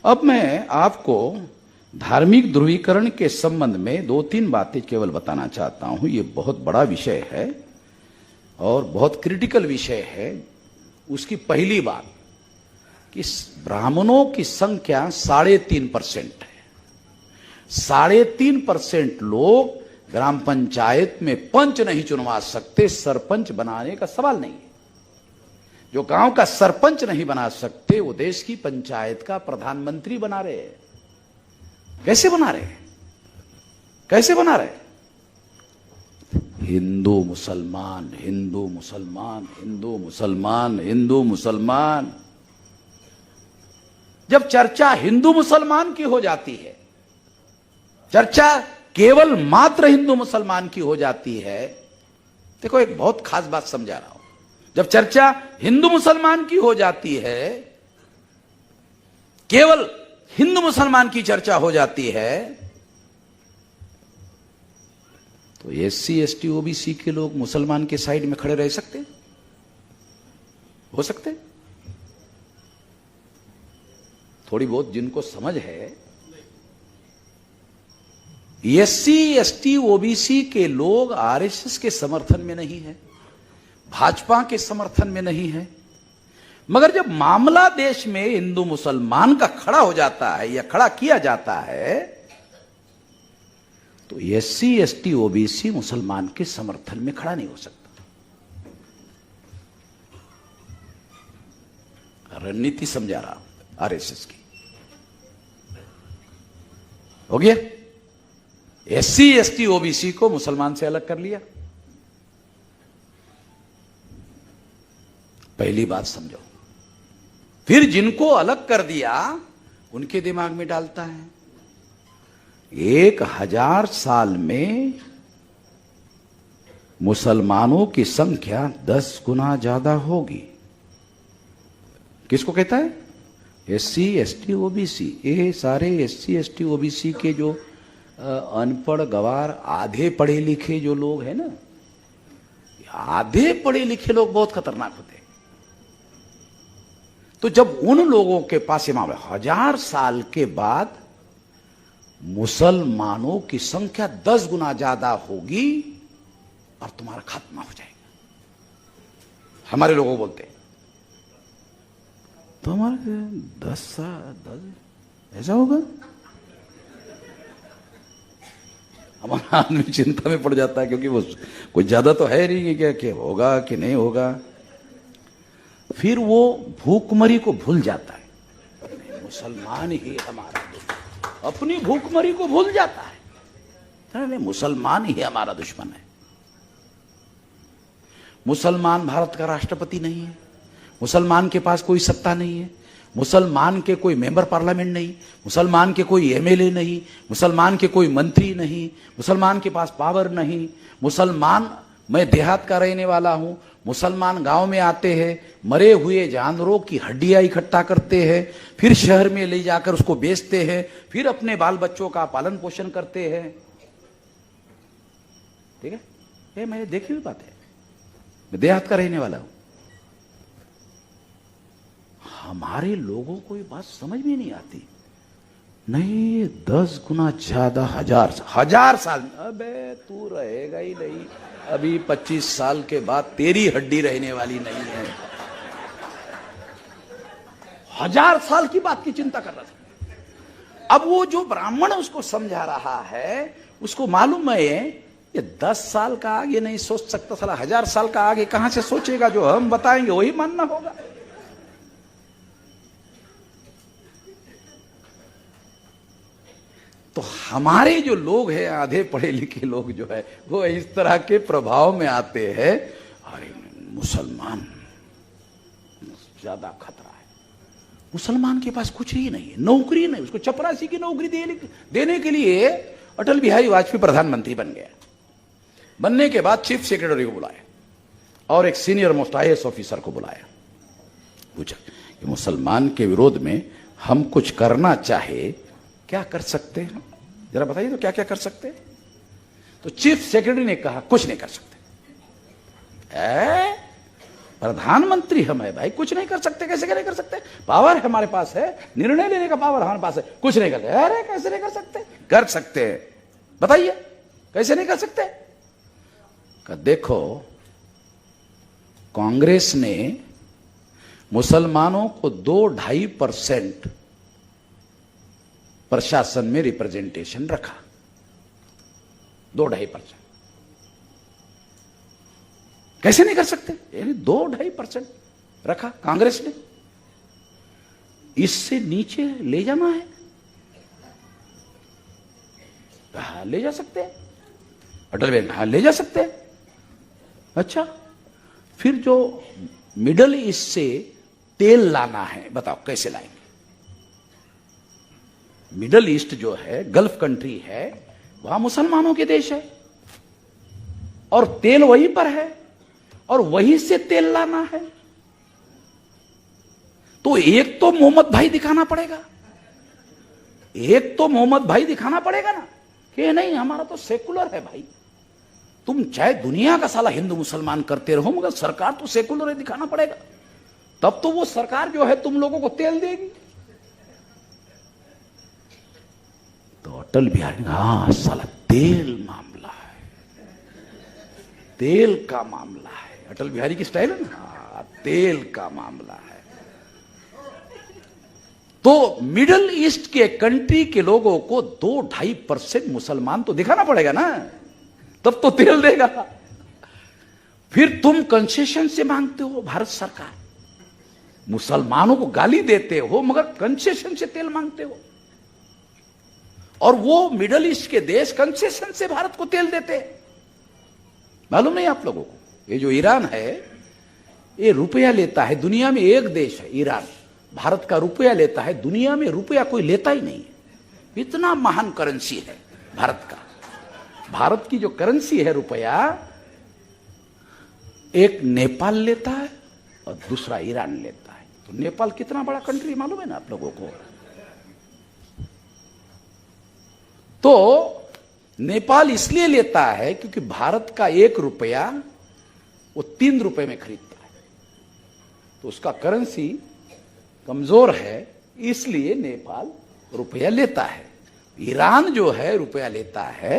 अब मैं आपको धार्मिक ध्रुवीकरण के संबंध में 2-3 बातें केवल बताना चाहता हूं। ये बहुत बड़ा विषय है और बहुत क्रिटिकल विषय है। उसकी पहली बात कि ब्राह्मणों की संख्या 3.5% है। 3.5% लोग ग्राम पंचायत में पंच नहीं चुनवा सकते, सरपंच बनाने का सवाल नहीं है। जो गांव का सरपंच नहीं बना सकते वो देश की पंचायत का प्रधानमंत्री बना रहे हैं। कैसे बना रहे हैं? कैसे बना रहे? हिंदू मुसलमान, हिंदू मुसलमान, हिंदू मुसलमान, हिंदू मुसलमान। जब चर्चा हिंदू मुसलमान की हो जाती है, चर्चा केवल मात्र हिंदू मुसलमान की हो जाती है। देखो, एक बहुत खास बात समझा रहा हूं। जब चर्चा हिंदू मुसलमान की हो जाती है, केवल हिंदू मुसलमान की चर्चा हो जाती है, तो एससी एसटी ओबीसी के लोग मुसलमान के साइड में खड़े रह सकते? हो सकते? थोड़ी बहुत जिनको समझ है, एससी एसटी ओबीसी के लोग आरएसएस के समर्थन में नहीं है, भाजपा के समर्थन में नहीं है, मगर जब मामला देश में हिंदू मुसलमान का खड़ा हो जाता है या खड़ा किया जाता है, तो एससी एसटी ओबीसी मुसलमान के समर्थन में खड़ा नहीं हो सकता। रणनीति समझा रहा हूं आरएसएस की। हो गया? एससी एसटी ओबीसी को मुसलमान से अलग कर लिया। पहली बात समझो। फिर जिनको अलग कर दिया उनके दिमाग में डालता है 1000 साल में मुसलमानों की संख्या 10 गुना ज्यादा होगी। किसको कहता है? SC ST OBC. ये सारे एससी एसटी ओबीसी के जो अनपढ़ गवार आधे पढ़े लिखे जो लोग हैं ना, आधे पढ़े लिखे लोग बहुत खतरनाक होते हैं। तो जब उन लोगों के पास ये मामला 1000 साल के बाद मुसलमानों की संख्या 10 गुना ज्यादा होगी और तुम्हारा खात्मा हो जाएगा। हमारे लोगों बोलते हैं तो हमारे 10 ऐसा होगा। हमारा आदमी चिंता में पड़ जाता है, क्योंकि वो कोई ज्यादा तो है नहीं कि क्या होगा कि नहीं होगा। फिर वो भूखमरी को भूल जाता है। मुसलमान ही हमारा दुश्मन, अपनी भूखमरी को भूल जाता है। नहीं, मुसलमान ही हमारा दुश्मन है। मुसलमान भारत का राष्ट्रपति नहीं है, मुसलमान के पास कोई सत्ता नहीं है, मुसलमान के कोई मेंबर पार्लियामेंट नहीं, मुसलमान के कोई एमएलए नहीं, मुसलमान के कोई मंत्री नहीं, मुसलमान के पास पावर नहीं। मुसलमान, मैं देहात का रहने वाला हूं, मुसलमान गांव में आते हैं, मरे हुए जानवरों की हड्डियां इकट्ठा करते हैं, फिर शहर में ले जाकर उसको बेचते हैं, फिर अपने बाल बच्चों का पालन पोषण करते हैं। ठीक है, ये मैं देखी हुई बात है। मैं देहात का रहने वाला हूं। हमारे लोगों को ये बात समझ में नहीं आती। नहीं, 10 गुना ज्यादा, 1000 साल। अबे तू रहेगा ही नहीं, अभी 25 साल के बाद तेरी हड्डी रहने वाली नहीं है। 1000 साल की बात की चिंता कर रहा था। अब वो जो ब्राह्मण उसको समझा रहा है, उसको मालूम है ये 10 साल का आगे नहीं सोच सकता। साला 1000 साल का आगे कहां से सोचेगा? जो हम बताएंगे वही मानना होगा। तो हमारे जो लोग हैं, आधे पढ़े लिखे लोग जो है, वो इस तरह के प्रभाव में आते हैं। अरे मुसलमान ज्यादा खतरा है। मुसलमान के पास कुछ ही नहीं है, नौकरी नहीं। उसको चपरासी की नौकरी देने के लिए अटल बिहारी वाजपेयी प्रधानमंत्री बन गया। बनने के बाद चीफ सेक्रेटरी को बुलाया और एक सीनियर मोस्ट आईएएस ऑफिसर को बुलाया। पूछा कि मुसलमान के विरोध में हम कुछ करना चाहे, क्या कर सकते हैं? जरा बताइए तो क्या क्या कर सकते हैं? तो चीफ सेक्रेटरी ने कहा कुछ नहीं कर सकते। प्रधानमंत्री हम है भाई, कुछ नहीं कर सकते। कैसे क्या नहीं कर सकते? पावर हमारे पास है, निर्णय लेने का पावर हमारे पास है, कुछ नहीं करते। अरे कैसे नहीं कर सकते? कर सकते हैं, बताइए कैसे नहीं कर सकते? देखो, कांग्रेस ने मुसलमानों को 2-2.5% प्रशासन में रिप्रेजेंटेशन रखा, 2-2.5%। कैसे नहीं कर सकते? यानी 2-2.5% रखा कांग्रेस ने। इससे नीचे ले जाना है, हाँ ले जा सकते हैं। अटल बिहारी, हाँ ले जा सकते हैं। अच्छा, फिर जो मिडल ईस्ट से तेल लाना है, बताओ कैसे लाएंगे? मिडल ईस्ट जो है, गल्फ कंट्री है, वहां मुसलमानों के देश है और तेल वहीं पर है और वहीं से तेल लाना है। तो एक तो मोहम्मद भाई दिखाना पड़ेगा, एक तो मोहम्मद भाई दिखाना पड़ेगा ना कि नहीं हमारा तो सेकुलर है भाई। तुम चाहे दुनिया का साला हिंदू मुसलमान करते रहो, मगर सरकार तो सेकुलर है, दिखाना पड़ेगा। तब तो वो सरकार जो है तुम लोगों को तेल देगी। तो अटल बिहारी, हाँ साला तेल मामला है, तेल का मामला है। अटल बिहारी की स्टाइल है ना, हाँ तेल का मामला है। तो मिडिल ईस्ट के कंट्री के लोगों को 2-2.5% मुसलमान तो दिखाना पड़ेगा ना, तब तो तेल देगा। फिर तुम कंसेशन से मांगते हो, भारत सरकार मुसलमानों को गाली देते हो मगर कंसेशन से तेल मांगते हो। और वो मिडिल ईस्ट के देश कंसेशन से भारत को तेल देते हैं। मालूम नहीं आप लोगों को? ये जो ईरान है, ये रुपया लेता है, दुनिया में एक देश है ईरान, भारत का रुपया लेता है, दुनिया में रुपया कोई लेता ही नहीं है। इतना महान करेंसी है भारत का। भारत की जो करेंसी है रुपया, एक नेपाल लेता है और दूसरा ईरान लेता है। तो नेपाल कितना बड़ा कंट्री मालूम है ना आप लोगों को? तो नेपाल इसलिए लेता है क्योंकि भारत का 1 रुपया वो 3 रुपए में खरीदता है, तो उसका करेंसी कमजोर है, इसलिए नेपाल रुपया लेता है। ईरान जो है रुपया लेता है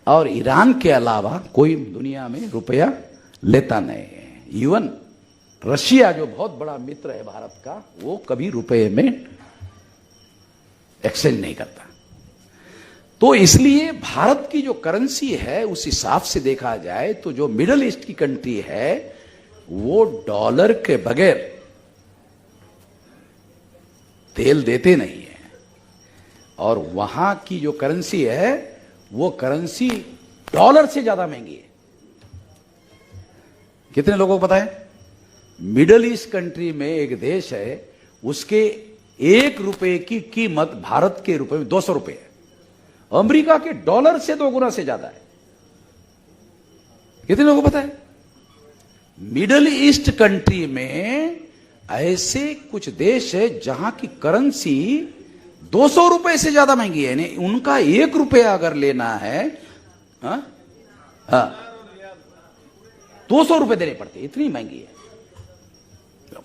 और ईरान के अलावा कोई दुनिया में रुपया लेता नहीं है। इवन रशिया जो बहुत बड़ा मित्र है भारत का, वो कभी रुपये में एक्सचेंज नहीं करता। तो इसलिए भारत की जो करेंसी है उस हिसाब से देखा जाए तो जो मिडिल ईस्ट की कंट्री है वो डॉलर के बगैर तेल देते नहीं है, और वहां की जो करेंसी है वो करेंसी डॉलर से ज्यादा महंगी है। कितने लोगों को पता है? मिडिल ईस्ट कंट्री में एक देश है, उसके 1 रुपए की कीमत भारत के रुपए में 200 रुपए है। अमेरिका के डॉलर से 2 गुना से ज्यादा है। कितने लोगों को पता है? मिडिल ईस्ट कंट्री में ऐसे कुछ देश है जहां की करेंसी 200 रुपए से ज्यादा महंगी है। यानी उनका 1 रुपया अगर लेना है, 200 रुपए देने पड़ते, इतनी महंगी है।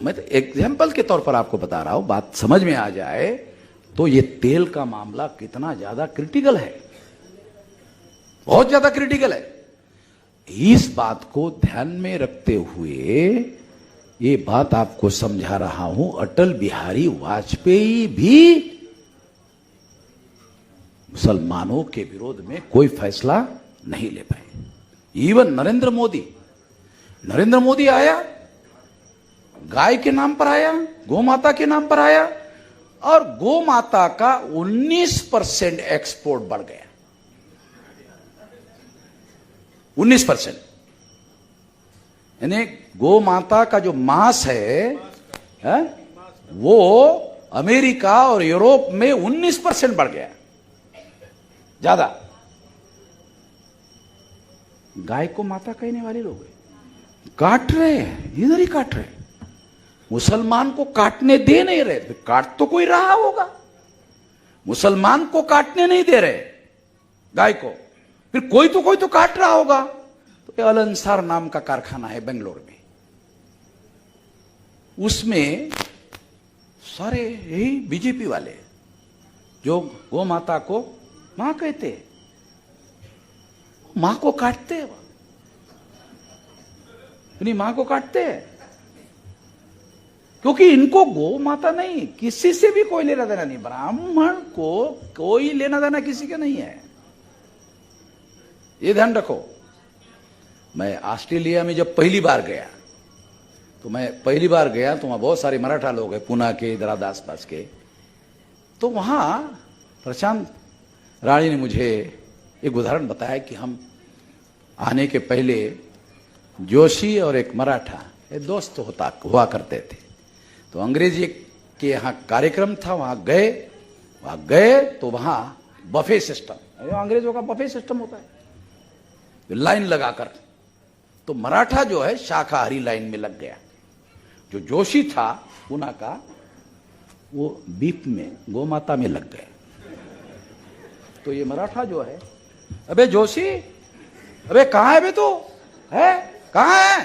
मैं तो एग्जाम्पल के तौर पर आपको बता रहा हूं, बात समझ में आ जाए तो ये तेल का मामला कितना ज्यादा क्रिटिकल है, बहुत ज्यादा क्रिटिकल है। इस बात को ध्यान में रखते हुए ये बात आपको समझा रहा हूं। अटल बिहारी वाजपेयी भी मुसलमानों के विरोध में कोई फैसला नहीं ले पाए। इवन नरेंद्र मोदी आया, गाय के नाम पर आया, गौ माता के नाम पर आया, और गौ माता का 19% एक्सपोर्ट बढ़ गया। 19%। यानी गौ माता का जो मांस है वो अमेरिका और यूरोप में 19% बढ़ गया, ज्यादा। गाय को माता कहने वाले लोग काट रहे हैं, इधर ही काट रहे हैं। मुसलमान को काटने दे नहीं रहे, तो काट तो कोई रहा होगा। मुसलमान को काटने नहीं दे रहे गाय को, फिर कोई तो काट रहा होगा। तो अल अंसार नाम का कारखाना है बेंगलोर में, उसमें सारे यही बीजेपी वाले जो गौ माता को मां कहते हैं, मां को काटते हैं, अपनी मां को काटते हैं, क्योंकि इनको गौ माता नहीं, किसी से भी कोई लेना देना नहीं, ब्राह्मण को कोई लेना देना किसी का नहीं है, ये ध्यान रखो। मैं ऑस्ट्रेलिया में जब पहली बार गया तो वहां बहुत सारे मराठा लोग हैं, पुणे के, इधर आसपास के, तो वहां प्रशांत राणी ने मुझे एक उदाहरण बताया कि हम आने के पहले जोशी और एक मराठा ये दोस्त हुआ करते थे, तो अंग्रेजी के यहाँ कार्यक्रम था, वहां गए तो वहां बफे सिस्टम, अंग्रेजों का बफे सिस्टम होता है, लाइन लगाकर, तो मराठा जो है शाकाहारी लाइन में लग गया, जो जोशी था पुणे का वो बीफ में, गौ माता में लग गए। तो ये मराठा जो है, अबे जोशी, अबे कहां है बे तू, है कहां है,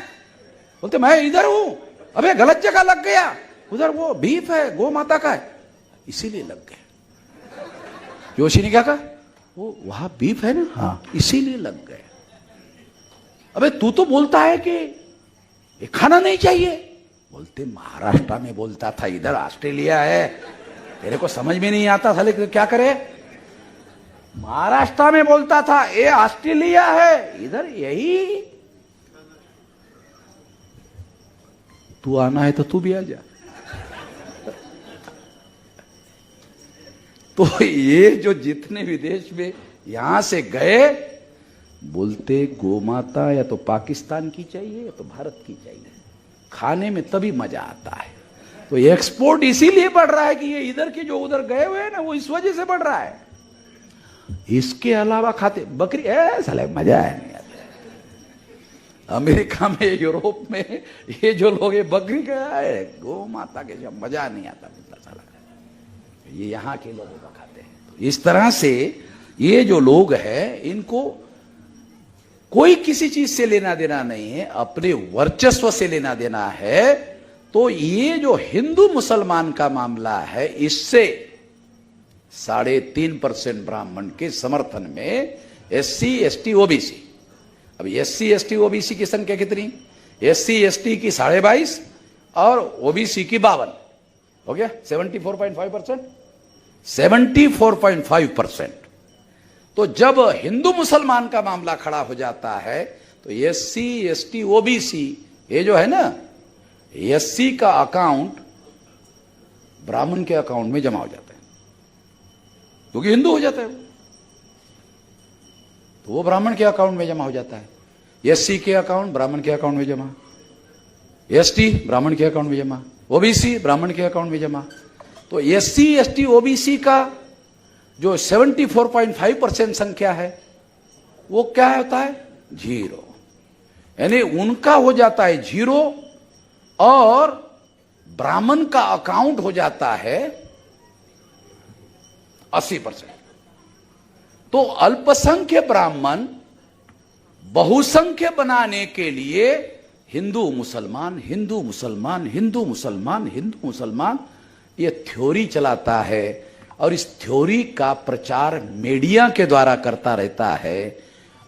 बोलते मैं इधर हूं, अबे गलत जगह लग गया, उधर वो बीफ है, गौ माता का है, इसीलिए लग गए। जोशी ने क्या कहा, वो वहां बीफ है ना, हाँ इसीलिए लग गए। अबे तू तो बोलता है कि ये खाना नहीं चाहिए, बोलते महाराष्ट्र में बोलता था, इधर ऑस्ट्रेलिया है, तेरे को समझ में नहीं आता था, लेकिन क्या करे, महाराष्ट्र में बोलता था, ये ऑस्ट्रेलिया है, इधर यही, तू आना है तो तू भी आ जा। तो ये जो जितने विदेश में यहां से गए, बोलते गौ माता या तो पाकिस्तान की चाहिए या तो भारत की चाहिए, खाने में तभी मजा आता है। तो ये एक्सपोर्ट इसीलिए बढ़ रहा है कि ये इधर के जो उधर गए हुए हैं ना, वो इस वजह से बढ़ रहा है। इसके अलावा खाते बकरी साले मजा है नहीं आता। अमेरिका में, यूरोप में ये जो लोग ये बकरी खाए, गौ माता के जब मजा नहीं आता, ये यहां के लोगों का खाते हैं। तो इस तरह से ये जो लोग हैं, इनको कोई किसी चीज से लेना देना नहीं है, अपने वर्चस्व से लेना देना है। तो ये जो हिंदू मुसलमान का मामला है, इससे 3.5% ब्राह्मण के समर्थन में SC ST OBC, अब SC ST OBC की संख्या कितनी, SC ST की 22.5 और OBC की 52, हो गया 74.5%, 74.5%। तो जब हिंदू मुसलमान का मामला खड़ा हो जाता है तो SC ST OBC ये जो है ना, SC का अकाउंट ब्राह्मण के अकाउंट में जमा हो जाता है, क्योंकि हिंदू हो जाता है, तो वो ब्राह्मण के अकाउंट में जमा हो जाता है। SC के अकाउंट ब्राह्मण के अकाउंट में जमा, ST ब्राह्मण के अकाउंट में जमा, OBC ब्राह्मण के अकाउंट में जमा। तो SC ST OBC का जो 74.5% संख्या है, वो क्या होता है, 0, यानी उनका हो जाता है 0 और ब्राह्मण का अकाउंट हो जाता है 80%। तो अल्पसंख्य ब्राह्मण बहुसंख्य बनाने के लिए हिंदू मुसलमान, हिंदू मुसलमान, हिंदू मुसलमान, हिंदू मुसलमान, ये थ्योरी चलाता है, और इस थ्योरी का प्रचार मीडिया के द्वारा करता रहता है,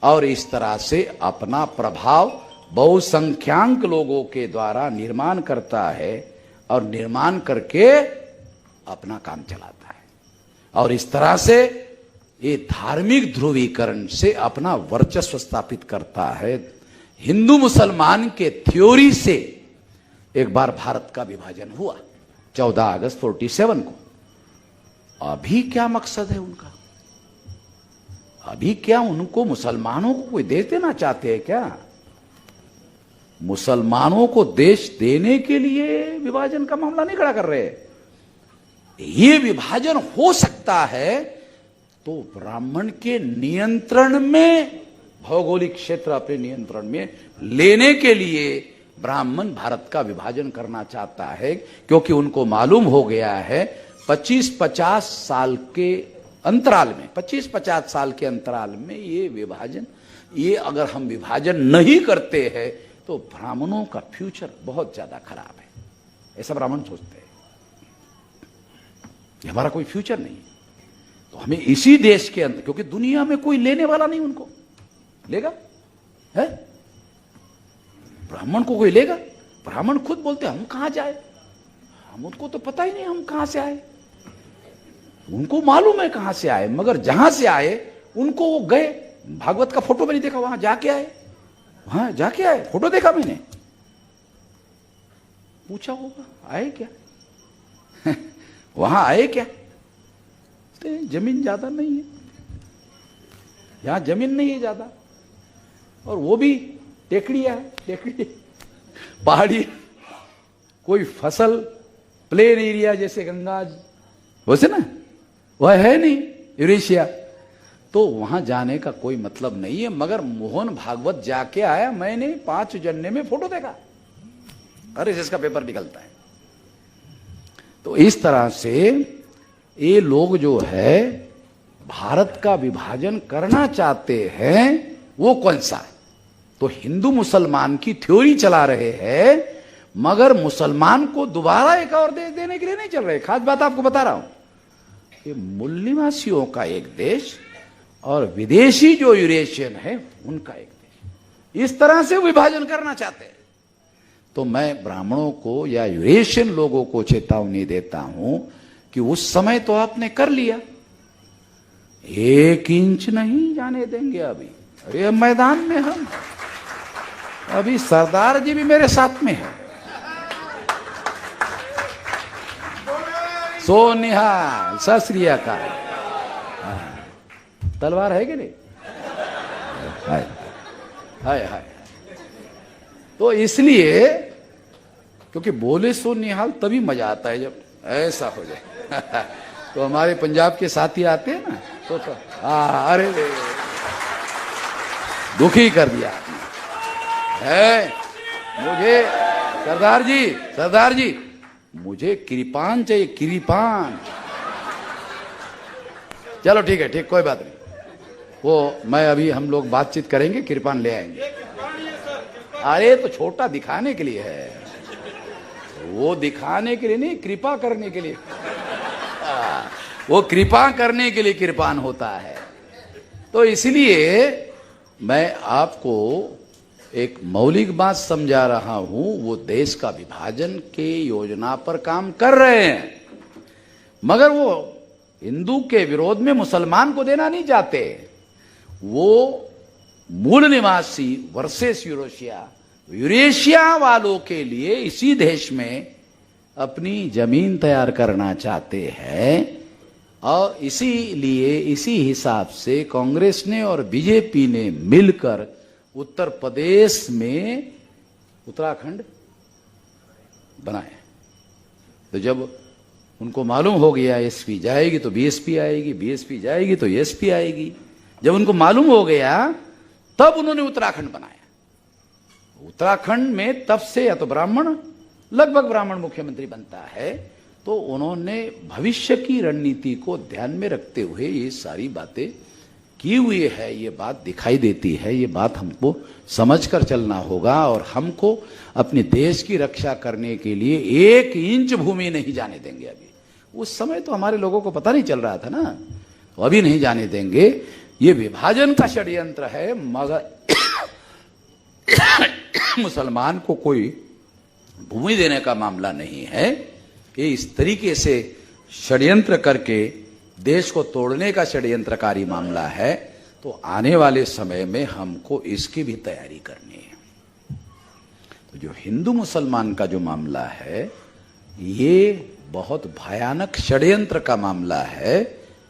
और इस तरह से अपना प्रभाव बहुसंख्यांक लोगों के द्वारा निर्माण करता है, और निर्माण करके अपना काम चलाता है, और इस तरह से ये धार्मिक ध्रुवीकरण से अपना वर्चस्व स्थापित करता है। हिंदू मुसलमान के थ्योरी से एक बार भारत का विभाजन हुआ 14 अगस्त 47 को। अभी क्या मकसद है उनका, अभी क्या उनको मुसलमानों को कोई देश देना चाहते हैं क्या, मुसलमानों को देश देने के लिए विभाजन का मामला नहीं खड़ा कर रहे। ये विभाजन हो सकता है तो ब्राह्मण के नियंत्रण में, भौगोलिक क्षेत्र अपने नियंत्रण में लेने के लिए ब्राह्मण भारत का विभाजन करना चाहता है, क्योंकि उनको मालूम हो गया है 25-50 साल के अंतराल में, 25-50 साल के अंतराल में ये विभाजन, ये अगर हम विभाजन नहीं करते हैं तो ब्राह्मणों का फ्यूचर बहुत ज्यादा खराब है। ऐसा ब्राह्मण सोचते हैं। ये हमारा कोई फ्यूचर नहीं है। तो हमें इसी देश के अंदर, क्योंकि दुनिया में कोई लेने वाला नहीं, उनको लेगा है? ब्राह्मण को कोई लेगा? ब्राह्मण खुद बोलते हम कहां जाए, हमको तो पता ही नहीं हम कहां से आए। उनको मालूम है कहां से आए, मगर जहां से आए उनको वो गए। भागवत का फोटो मैंने देखा, वहां जाके आए, वहां जाके आए, फोटो देखा मैंने। पूछा होगा आए क्या वहां आए क्या? तो जमीन ज्यादा नहीं है, यहां जमीन नहीं है ज्यादा, और वो भी टेकड़िया है, टेकड़ी पहाड़ी, कोई फसल प्लेन एरिया जैसे गंगा वैसे ना वह है नहीं यूरेशिया। तो वहां जाने का कोई मतलब नहीं है। मगर मोहन भागवत जाके आया, मैंने 5 जन्ने में फोटो देखा, अरे इसका पेपर निकलता है। तो इस तरह से ये लोग जो है भारत का विभाजन करना चाहते हैं। वो कौन सा है? तो हिंदू मुसलमान की थ्योरी चला रहे हैं, मगर मुसलमान को दोबारा एक और देश देने के लिए नहीं चल रहे। खास बात आपको बता रहा हूं कि मूल निवासियों का एक देश और विदेशी जो यूरेशियन है उनका एक देश, इस तरह से विभाजन करना चाहते हैं। तो मैं ब्राह्मणों को या यूरेशियन लोगों को चेतावनी देता हूं कि उस समय तो आपने कर लिया, 1 इंच नहीं जाने देंगे। अभी मैदान में हम, अभी सरदार जी भी मेरे साथ में है। सोनिहाल, सत श्री अकाल। तलवार है कि नहीं? हाय हाय हाय। तो इसलिए, क्योंकि बोले सो निहाल तभी मजा आता है जब ऐसा हो जाए तो हमारे पंजाब के साथी आते हैं ना, तो अरे दुखी कर दिया है मुझे। सरदार जी मुझे कृपान चाहिए, कृपान। चलो ठीक है, ठीक, कोई बात नहीं, वो मैं अभी हम लोग बातचीत करेंगे, कृपान ले आएंगे। अरे तो छोटा दिखाने के लिए है, वो दिखाने के लिए नहीं, कृपा करने के लिए। वो कृपा करने के लिए कृपान होता है। तो इसलिए मैं आपको एक मौलिक बात समझा रहा हूं। वो देश का विभाजन के योजना पर काम कर रहे हैं, मगर वो हिंदू के विरोध में मुसलमान को देना नहीं चाहते। वो मूल निवासी वर्सेस यूरेशिया वालों के लिए इसी देश में अपनी जमीन तैयार करना चाहते हैं। और इसीलिए इसी हिसाब से कांग्रेस ने और बीजेपी ने मिलकर उत्तर प्रदेश में उत्तराखंड बनाया। तो जब उनको मालूम हो गया एसपी जाएगी तो बीएसपी आएगी, बीएसपी जाएगी तो एसपी आएगी, जब उनको मालूम हो गया तब उन्होंने उत्तराखंड बनाया। उत्तराखंड में तब से या तो ब्राह्मण, लगभग ब्राह्मण मुख्यमंत्री बनता है। तो उन्होंने भविष्य की रणनीति को ध्यान में रखते हुए ये सारी बातें की हुई है। ये बात दिखाई देती है, ये बात हमको समझकर चलना होगा। और हमको अपने देश की रक्षा करने के लिए 1 इंच भूमि नहीं जाने देंगे। अभी उस समय तो हमारे लोगों को पता नहीं चल रहा था ना, तो अभी नहीं जाने देंगे। ये विभाजन का षड्यंत्र है, मगर मुसलमान को कोई भूमि देने का मामला नहीं है। ये इस तरीके से षड्यंत्र करके देश को तोड़ने का षड्यंत्रकारी मामला है। तो आने वाले समय में हमको इसकी भी तैयारी करनी है। तो जो हिंदू मुसलमान का जो मामला है, ये बहुत भयानक षड्यंत्र का मामला है।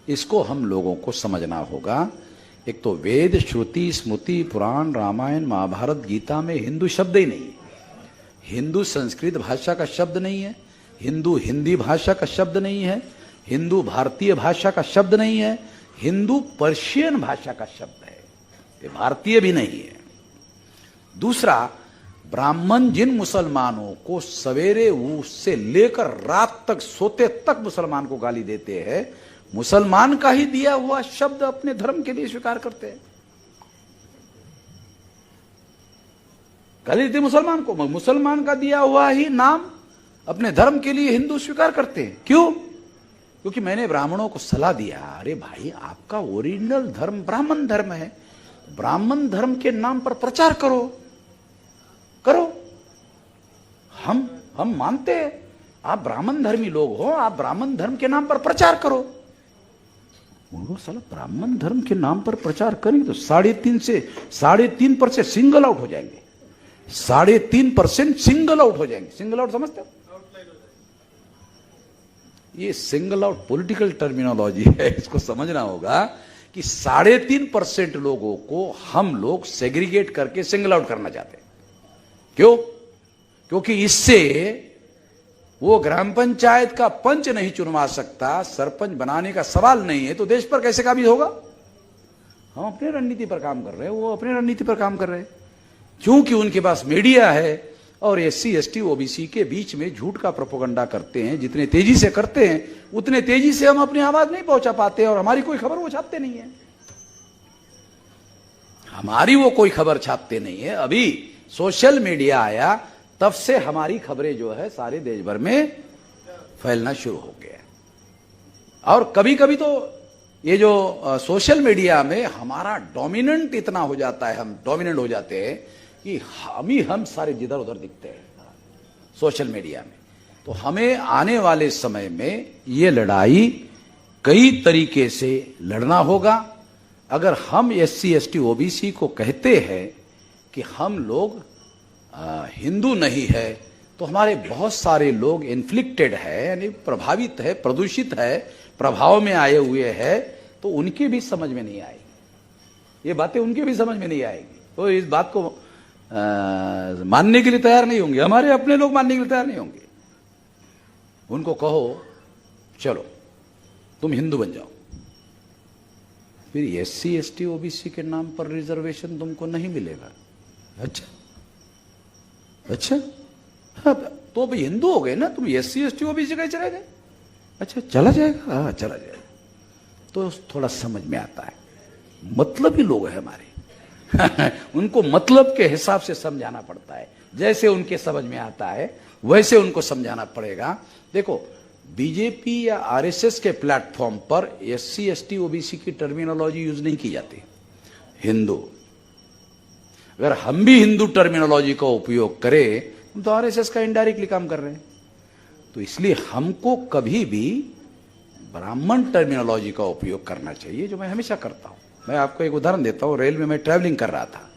इसको हम लोगों को समझना होगा। एक तो वेद, श्रुति, स्मृति, पुराण, रामायण, महाभारत, गीता में हिंदू शब्द ही नहीं है। हिंदू संस्कृत भाषा का शब्द नहीं है, हिंदू हिंदी भाषा का शब्द नहीं है, हिंदू भारतीय भाषा का शब्द नहीं है, हिंदू पर्शियन भाषा का शब्द है, ये भारतीय भी नहीं है। दूसरा, ब्राह्मण जिन मुसलमानों को सवेरे उससे लेकर रात तक सोते तक मुसलमान को गाली देते हैं, मुसलमान का ही दिया हुआ शब्द अपने धर्म के लिए स्वीकार करते हैं। गाली देते मुसलमान को, मुसलमान का दिया हुआ ही नाम अपने धर्म के लिए हिंदू स्वीकार करते हैं। क्यों? क्योंकि मैंने ब्राह्मणों को सलाह दिया, अरे भाई आपका ओरिजिनल धर्म ब्राह्मण धर्म है, ब्राह्मण धर्म के नाम पर प्रचार करो करो। हम मानते हैं आप ब्राह्मण धर्मी लोग हो, आप ब्राह्मण धर्म के नाम पर प्रचार करो। उनको साला ब्राह्मण धर्म के नाम पर प्रचार करेंगे तो 3.5% सिंगल आउट हो जाएंगे। 3.5% सिंगल आउट हो जाएंगे। सिंगल आउट समझते हो? ये सिंगल आउट पॉलिटिकल टर्मिनोलॉजी है, इसको समझना होगा कि 3.5% लोगों को हम लोग सेग्रीगेट करके सिंगल आउट करना चाहते हैं। क्यों? क्योंकि इससे वो ग्राम पंचायत का पंच नहीं चुनवा सकता, सरपंच बनाने का सवाल नहीं है, तो देश पर कैसे काबिज होगा? हम अपने रणनीति पर काम कर रहे हैं, वो अपने रणनीति पर काम कर रहे हैं। क्योंकि उनके पास मीडिया है और SC ST OBC के बीच में झूठ का प्रोपेगेंडा करते हैं। जितने तेजी से करते हैं उतने तेजी से हम अपनी आवाज नहीं पहुंचा पाते और हमारी कोई खबर वो छापते नहीं है। हमारी वो कोई खबर छापते नहीं है। अभी सोशल मीडिया आया तब से हमारी खबरें जो है सारे देश भर में फैलना शुरू हो गया। और कभी कभी तो ये जो सोशल मीडिया में हमारा डोमिनेंट इतना हो जाता है, हम डोमिनेंट हो जाते हैं कि हम सारे जिधर उधर दिखते हैं सोशल मीडिया में। तो हमें आने वाले समय में ये लड़ाई कई तरीके से लड़ना होगा। अगर हम SC ST OBC को कहते हैं कि हम लोग हिंदू नहीं है, तो हमारे बहुत सारे लोग इन्फ्लिक्टेड है, यानी प्रभावित है, प्रदूषित है, प्रभाव में आए हुए है, तो उनकी भी समझ में नहीं आएगी। ये बातें उनके भी समझ में नहीं आएगी। तो इस बात को मानने के लिए तैयार नहीं होंगे। हमारे अपने लोग मानने के लिए तैयार नहीं होंगे। उनको कहो चलो तुम हिंदू बन जाओ, फिर SC ST OBC के नाम पर रिजर्वेशन तुमको नहीं मिलेगा। अच्छा हाँ, तो भाई हिंदू हो गए ना, तुम SC ST OBC कैसे चले गए? अच्छा चला जाएगा, हाँ चला जाएगा। तो थोड़ा समझ में आता है, मतलब ही लोग हैं हमारे उनको मतलब के हिसाब से समझाना पड़ता है। जैसे उनके समझ में आता है वैसे उनको समझाना पड़ेगा। देखो बीजेपी या RSS के प्लेटफॉर्म पर SC ST OBC की टर्मिनोलॉजी यूज नहीं की जाती। हिंदू, अगर हम भी हिंदू टर्मिनोलॉजी का उपयोग करें हम तो RSS का इनडायरेक्टली काम कर रहे हैं। तो इसलिए हमको कभी भी ब्राह्मण टर्मिनोलॉजी का उपयोग करना चाहिए, जो मैं हमेशा करता हूं। मैं आपको एक उदाहरण देता हूं। रेल में मैं ट्रैवलिंग कर रहा था,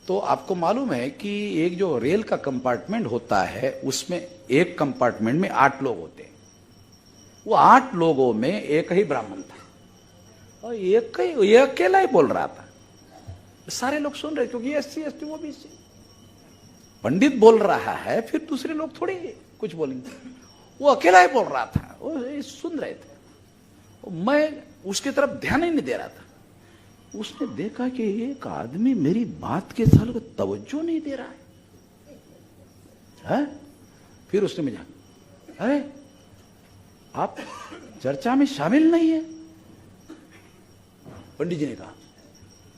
तो आपको मालूम है कि एक जो रेल का कंपार्टमेंट होता है उसमें एक कंपार्टमेंट में 8 लोग होते हैं। वो 8 लोगों में एक ही ब्राह्मण था और ये अकेला ही बोल रहा था। सारे लोग सुन रहे क्योंकि SC ST OBC पंडित बोल रहा है, फिर दूसरे लोग थोड़ी कुछ बोलेंगे। वो अकेला ही बोल रहा था, वो सुन रहे थे। मैं उसकी तरफ ध्यान ही नहीं दे रहा था। उसने देखा कि एक आदमी मेरी बात के साल को तवज्जो नहीं दे रहा है। फिर उसने मुझे, अरे आप चर्चा में शामिल नहीं है? पंडित जी ने कहा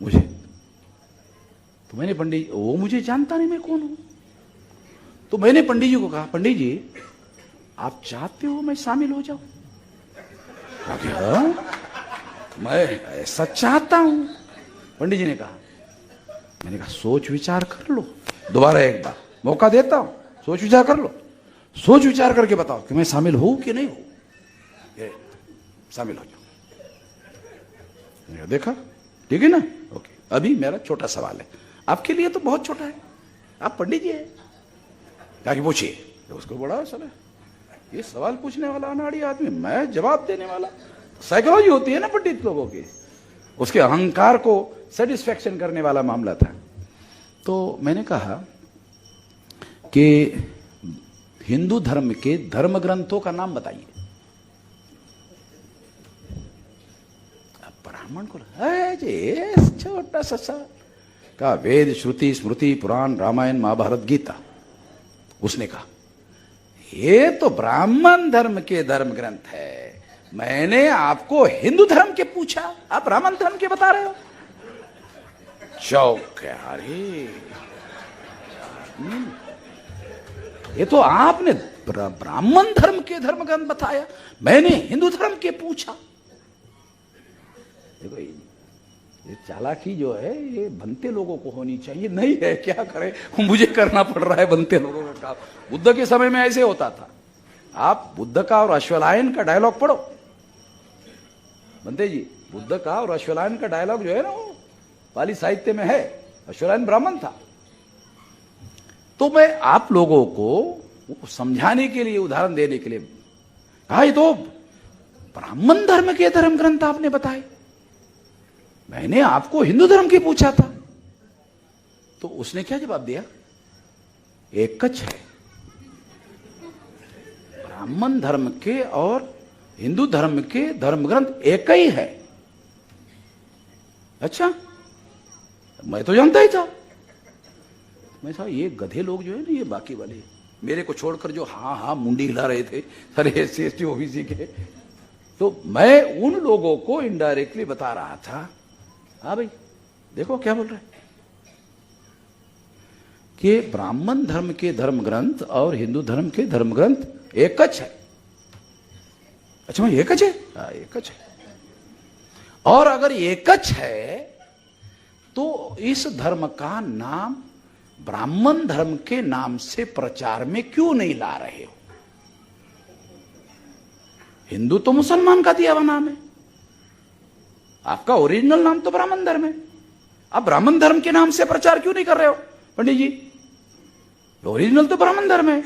मुझे। तो मैंने पंडित, वो मुझे जानता नहीं मैं कौन हूं। तो मैंने पंडित जी को कहा, पंडित जी आप चाहते हो मैं शामिल हो जाऊं? मैं ऐसा चाहता हूं। पंडित जी ने कहा, मैंने कहा सोच विचार कर लो, दोबारा एक बार मौका देता हूं, सोच विचार कर लो, सोच विचार करके बताओ कि मैं शामिल हूं कि नहीं हूं। शामिल हो जाओ। देखा, ठीक है ना? ओके। अभी मेरा छोटा सवाल है, आपके लिए तो बहुत छोटा है, आप पंडित जी हैं, जाके पूछिए। तो उसको बड़ा सर ये सवाल पूछने वाला अनाड़ी आदमी, मैं जवाब देने वाला। साइकोलॉजी होती है ना पंडित लोगों की, उसके अहंकार को सेटिस्फैक्शन करने वाला मामला था। तो मैंने कहा कि हिंदू धर्म के धर्म ग्रंथों का नाम बताइए। अब ब्राह्मण को छोटा सा सवाल का, वेद श्रुति स्मृति पुराण रामायण महाभारत गीता। उसने कहा ये तो ब्राह्मण धर्म के धर्म ग्रंथ है, मैंने आपको हिंदू धर्म के पूछा, आप ब्राह्मण धर्म के बता रहे हो। चौक, अरे ये तो आपने ब्राह्मण धर्म के धर्म ग्रंथ बताया, मैंने हिंदू धर्म के पूछा। देखो ये चालाकी जो है ये बनते लोगों को होनी चाहिए, नहीं है क्या करे, मुझे करना पड़ रहा है बनते लोगों का काम। बुद्ध के समय में ऐसे होता था। आप बुद्ध का और अश्वलायन का डायलॉग पढ़ो बनते जी, बुद्ध का और अश्वलायन का डायलॉग जो है ना वो पाली साहित्य में है। अश्वलायन ब्राह्मण था। तो मैं आप लोगों को समझाने के लिए, उदाहरण देने के लिए कहा, ये तो ब्राह्मण धर्म के धर्म ग्रंथ आपने बताए, मैंने आपको हिंदू धर्म की पूछा था। तो उसने क्या जवाब दिया, एक कच है, ब्राह्मण धर्म के और हिंदू धर्म के धर्म ग्रंथ एक ही है। अच्छा, मैं तो जानता ही था। मैं साहब ये गधे लोग जो है ना, ये बाकी वाले मेरे को छोड़कर जो हाँ हाँ मुंडी हिला रहे थे सारे SC ST OBC के, तो मैं उन लोगों को इनडायरेक्टली बता रहा था, हाँ भाई देखो क्या बोल रहे हैं कि ब्राह्मण धर्म के धर्म ग्रंथ और हिंदू धर्म के धर्म ग्रंथ एक कच है। अच्छा, मैं एकच है? हाँ एकच है। और अगर एकच है तो इस धर्म का नाम ब्राह्मण धर्म के नाम से प्रचार में क्यों नहीं ला रहे हो? हिंदू तो मुसलमान का दिया हुआ नाम है, आपका ओरिजिनल नाम तो ब्राह्मण धर्म है, आप ब्राह्मण धर्म के नाम से प्रचार क्यों नहीं कर रहे हो पंडित जी? ओरिजिनल तो ब्राह्मण धर्म है।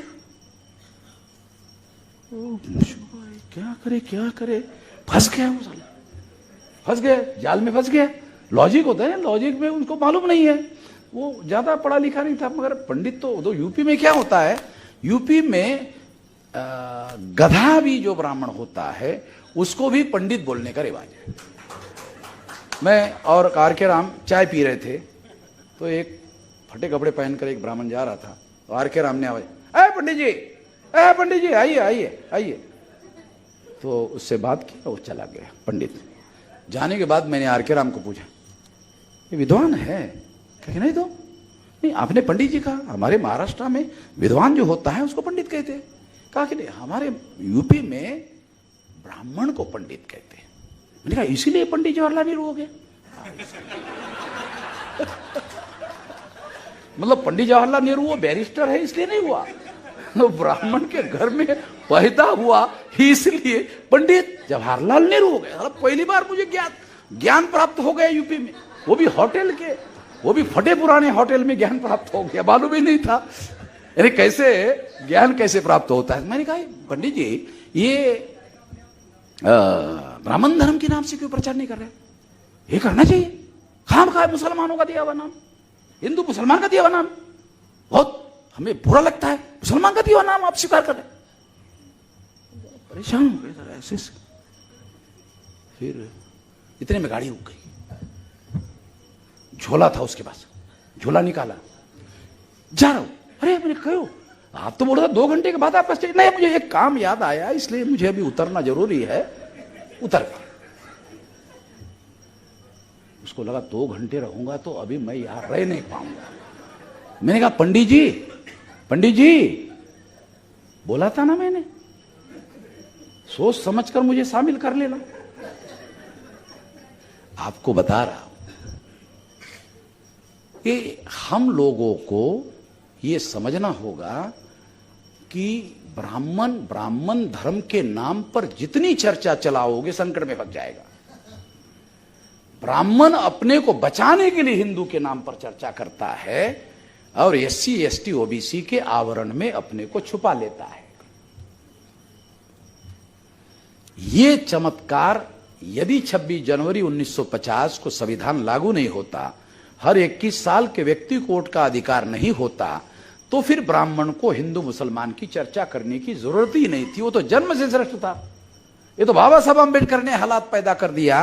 क्या करे, फंस गया वो साला, फंस गया, जाल में फंस गया। लॉजिक होता है, लॉजिक में उनको मालूम नहीं है, वो ज्यादा पढ़ा लिखा नहीं था, मगर पंडित तो यूपी में क्या होता है, यूपी में गधा भी जो ब्राह्मण होता है उसको भी पंडित बोलने का रिवाज है। मैं और RK राम चाय पी रहे थे, तो एक फटे कपड़े पहनकर एक ब्राह्मण जा रहा था, तो RK राम ने आवाज, अरे पंडित जी आइए आइए आइए। तो उससे बात की, वो चला गया पंडित। जाने के बाद मैंने RK राम को पूछा, ये विद्वान है? कहे नहीं, तो नहीं, आपने पंडित जी कहा, हमारे महाराष्ट्र में विद्वान जो होता है उसको पंडित कहते हैं। कहा कि नहीं, हमारे यूपी में ब्राह्मण को पंडित कहते हैं। मैंने कहा इसीलिए पंडित जवाहरलाल नेहरू हो गया। मतलब पंडित जवाहरलाल नेहरू वो बैरिस्टर है इसलिए नहीं हुआ, तो ब्राह्मण के घर में पैदा हुआ इसलिए पंडित जवाहरलाल नेहरू हो गया। पहली बार मुझे ज्ञान प्राप्त हो गया यूपी में, वो भी होटल के, वो भी फटे पुराने होटल में ज्ञान प्राप्त हो गया, मालूम ही नहीं था। यानी कैसे ज्ञान कैसे प्राप्त होता है। मैंने कहा पंडित जी ये ब्राह्मण धर्म के नाम से क्यों प्रचार नहीं कर रहे? ये करना चाहिए। खामखा मुसलमानों का दिया हुआ नाम, हिंदू मुसलमान का दिया हुआ नाम, बहुत हमें बुरा लगता है, मुसलमान का दिया हुआ नाम आप स्वीकार कर रहे। परेशान हो गए ऐसे से। फिर इतने में गाड़ी रुक गई, झोला था उसके पास, झोला निकाला, जा रहा हूं। अरे मैंने कहो आप तो बोल रहे 2 घंटे के बाद आपका स्टेज, नहीं मुझे एक काम याद आया इसलिए मुझे अभी उतरना जरूरी है। उतर गया। उसको लगा 2 घंटे रहूंगा तो अभी मैं यहां रह नहीं पाऊंगा। मैंने कहा पंडित जी बोला था ना मैंने, सोच समझकर मुझे शामिल कर लेना। आपको बता रहा हूं कि हम लोगों को यह समझना होगा कि ब्राह्मण धर्म के नाम पर जितनी चर्चा चलाओगे संकट में फंस जाएगा। ब्राह्मण अपने को बचाने के लिए हिंदू के नाम पर चर्चा करता है और SC ST OBC के आवरण में अपने को छुपा लेता है। ये चमत्कार, यदि 26 जनवरी 1950 को संविधान लागू नहीं होता, हर 21 साल के व्यक्ति को वोट का अधिकार नहीं होता, तो फिर ब्राह्मण को हिंदू मुसलमान की चर्चा करने की जरूरत ही नहीं थी। वो तो जन्म से श्रेष्ठ था। ये तो बाबा साहब अम्बेडकर ने हालात पैदा कर दिया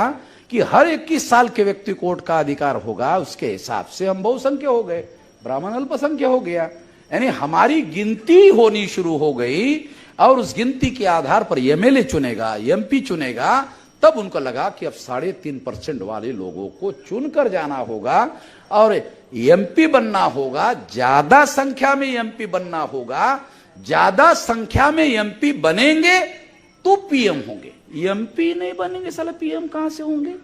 कि हर 21 साल के व्यक्ति को वोट का अधिकार होगा, उसके हिसाब से हम बहुसंख्य हो गए, ब्राह्मण अल्पसंख्य हो गया। यानी हमारी गिनती होनी शुरू हो गई और उस गिनती के आधार पर MLA चुनेगा, MP चुनेगा, तब उनको लगा कि अब 3.5% वाले लोगों को चुनकर जाना होगा और MP बनना होगा, ज्यादा संख्या में MP बनना होगा, ज्यादा संख्या में एमपी बनेंगे तो पीएम होंगे, एमपी नहीं बनेंगे साला पीएम कहां से होंगे?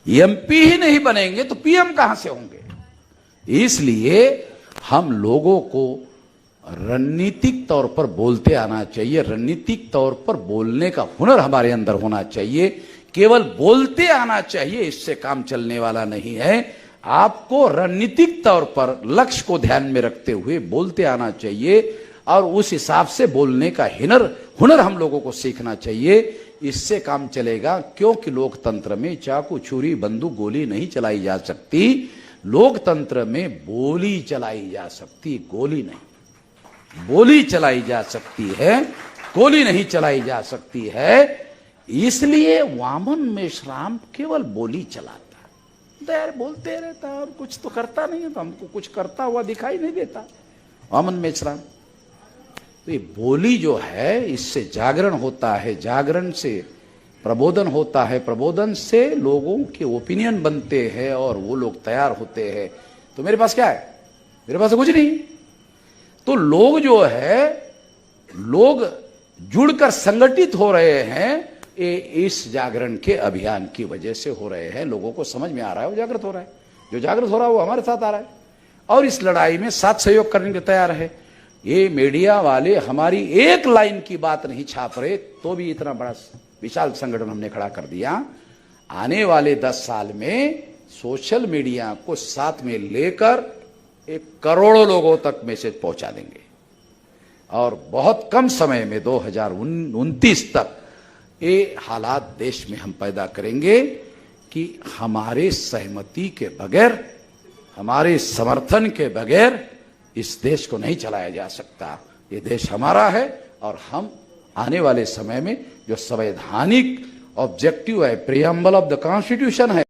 एमपी ही नहीं बनेंगे तो पीएम कहां से होंगे? इसलिए हम लोगों को रणनीतिक तौर पर बोलते आना चाहिए, रणनीतिक तौर पर बोलने का हुनर हमारे अंदर होना चाहिए। केवल बोलते आना चाहिए, इससे काम चलने वाला नहीं है। आपको रणनीतिक तौर पर लक्ष्य को ध्यान में रखते हुए बोलते आना चाहिए और उस हिसाब से बोलने का हुनर हम लोगों को सीखना चाहिए। इससे काम चलेगा, क्योंकि लोकतंत्र में चाकू छुरी बंदूक गोली नहीं चलाई जा सकती, लोकतंत्र में बोली चलाई जा सकती, गोली नहीं। बोली चलाई जा सकती है, गोली नहीं चलाई जा सकती है। इसलिए वामन मेश्राम केवल बोली चलाता है, देर बोलते रहता है और कुछ तो करता नहीं है, तो हमको कुछ करता हुआ दिखाई नहीं देता वामन मेश्राम। तो ये बोली जो है, इससे जागरण होता है, जागरण से प्रबोधन होता है, प्रबोधन से लोगों के ओपिनियन बनते हैं और वो लोग तैयार होते हैं। तो मेरे पास क्या है? मेरे पास तो कुछ नहीं। तो लोग जो है, लोग जुड़कर संगठित हो रहे हैं, ये इस जागरण के अभियान की वजह से हो रहे हैं। लोगों को समझ में आ रहा है, वो जागृत हो रहा है। जो जागृत हो रहा है वो हमारे साथ आ रहा है और इस लड़ाई में साथ सहयोग करने के लिए तैयार है। ये मीडिया वाले हमारी एक लाइन की बात नहीं छाप रहे, तो भी इतना बड़ा विशाल संगठन हमने खड़ा कर दिया। आने वाले 10 साल में सोशल मीडिया को साथ में लेकर 1 करोड़ लोगों तक मैसेज पहुंचा देंगे और बहुत कम समय में 2029 तक ये हालात देश में हम पैदा करेंगे कि हमारे सहमति के बगैर, हमारे समर्थन के बगैर इस देश को नहीं चलाया जा सकता। ये देश हमारा है और हम आने वाले समय में जो संवैधानिक ऑब्जेक्टिव है, प्रियम्बल ऑफ द कॉन्स्टिट्यूशन है,